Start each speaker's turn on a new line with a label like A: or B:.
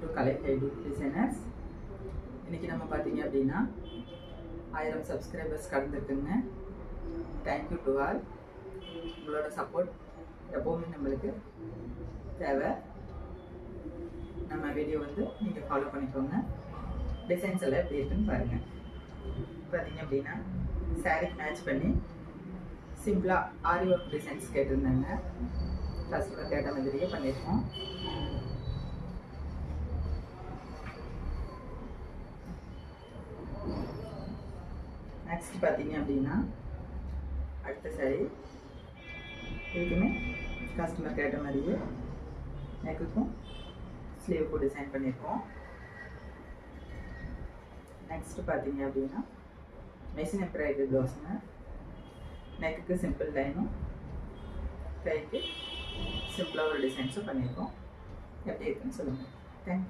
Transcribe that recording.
A: To Kalai guide designers. இன்றைக்கி நம்ம பார்த்தீங்க அப்படின்னா 1000 சப்ஸ்கிரைபர்ஸ் கடந்துருக்குங்க. Thank you to all. உங்களோட சப்போர்ட் எப்போவுமே நம்மளுக்கு தேவை. நம்ம வீடியோ வந்து நீங்கள் ஃபாலோ பண்ணிக்கோங்க. டிசைன்ஸ் எல்லாம் எப்படி இருக்குன்னு பாருங்கள். பார்த்தீங்க அப்படின்னா சாரீக்கு மேட்ச் பண்ணி சிம்பிளாக ஆரி ஒர்க் டிசைன்ஸ் கேட்டிருந்தாங்க. கஸ்டமர் கேட்ட மாதிரியே பண்ணியிருக்கோம். நெக்ஸ்ட் பார்த்தீங்க அப்படின்னா அடுத்த சாரீ இதுக்குமே கஸ்டமர் கேட்ட மாதிரியே நெக்குக்கும் ஸ்லீவுக்கும் டிசைன் பண்ணியிருக்கோம். நெக்ஸ்ட் பார்த்தீங்க அப்படின்னா மெஷின் எம்ப்ராய்டரி ப்ளவுஸுங்க. நெக்குக்கு சிம்பிள் லைனும் கைக்கு சிம்பிளாக ஒரு டிசைன்ஸும் பண்ணியிருக்கோம். எப்படி இருக்குன்னு சொல்லுங்கள். தேங்க்யூ.